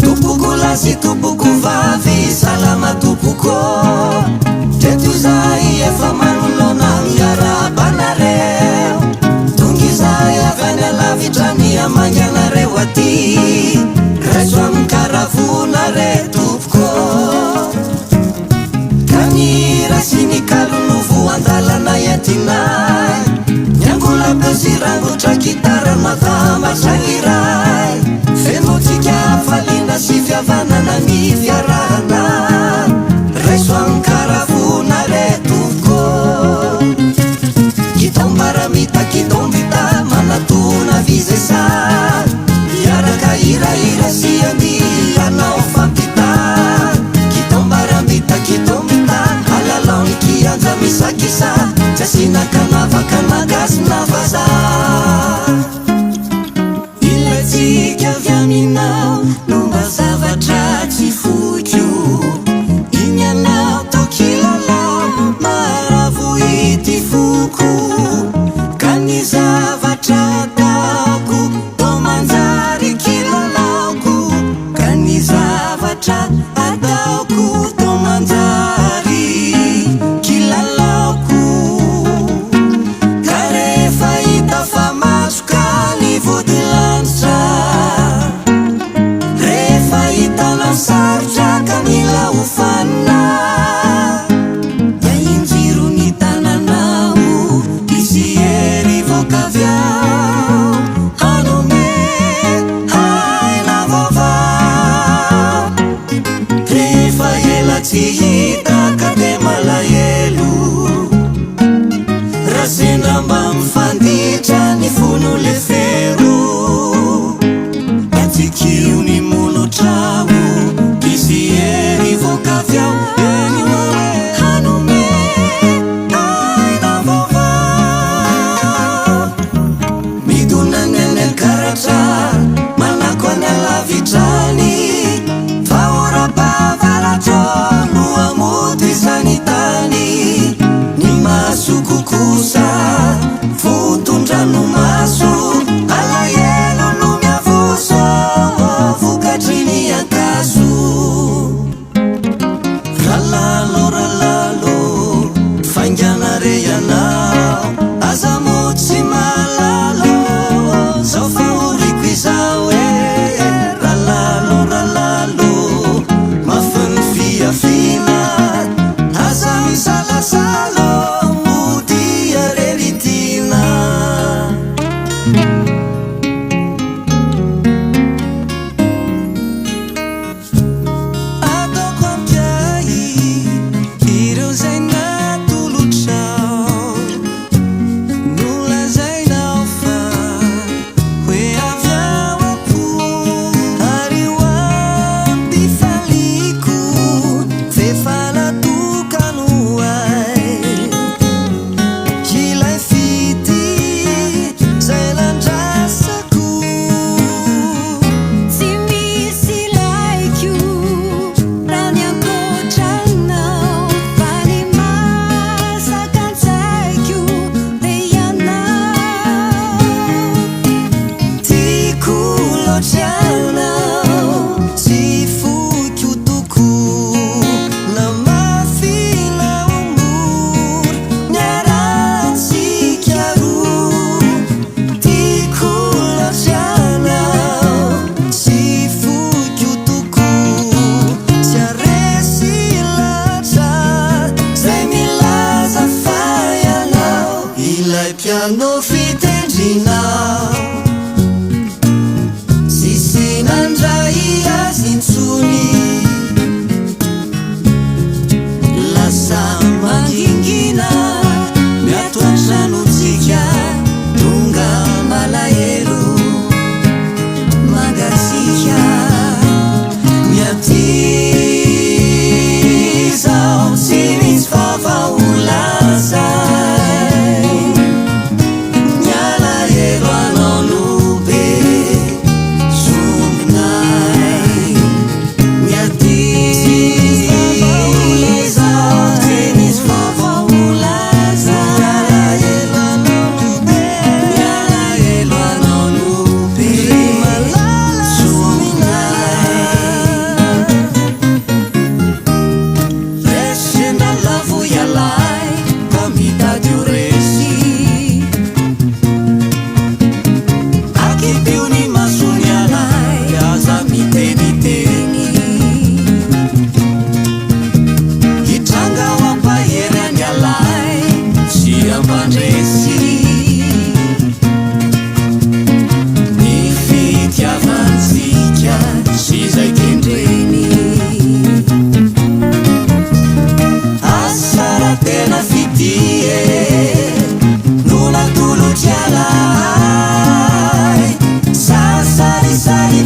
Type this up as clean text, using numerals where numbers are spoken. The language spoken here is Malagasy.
Tupuko lasy tupuko vavy salama tupuko teto zay efa manolona miarabanareo tonga zay avy any alavitrany amanganareo aty raiso amin'ny karavonare topoko kanira sy ny kalonovo andalana yatinay miangola bezirangotra gitara madamatra iray fenotsika falina sy fiavanana ny fiarahana raiso amin'ny karavonare topoko kitombaramita kitombita manatona vizesa iaraka iraira sy andianao fampita kitombaramita kitombita alalaony kianja misakisa tsy asina kanavaka nagasina vaza ilatsika avy aminao nomba zavatra tsy fotro iny anao tokilalao maravo ity foko ka ny zavatra ataoko to manjary kilalaoko ka ny zavatra ataoko to manjary kilalaoko ka rehefa hita fa masoka ny vodilanitra rehefa hitanao sarotra ka mila hofanina iainjiro ny tananao izy ery voakavy ao hanome haina vaovao rehefa ela tsy hita ka de malahelo raha sendra mba mifanditra ny fono le fero atsikio ny monotrao izy ery voakavy ao eny hoe hanome aina vaovao midonany any akaratra manako any alavitrany vahorabavaratra no amoty izany tany ny masoko kosa votondrano maso alahelo no miavoso vokatry ny akaso ralalo fainganare ianao aza moty sy malalo zao fahoriko izao ralalo mafiny fiafina aza misalasalo modia reritina ataoko ampiay ireo zay natolotrao nolazainao fa hoe avy ao apo ary ho ampifaliko fefa natokano ay kilay fity zay landrasako tsy misy laikio raha ny ankotranao fa ny masaka antsaiko de ianao tiako loatra ianao tsy foko toko na mafy na ombor niaratsika roa tiako loatra ianao tsy foko toko tsy aresy latra zay milaza fa ianao ilay piano fitendrinao sisy io ny masony anay aza miteniteny hitranga ao ampahery any alay sy ambandresy ny fitiavantsika sy zay kendreny asara tena fitie nona tolotsy alay sasarisary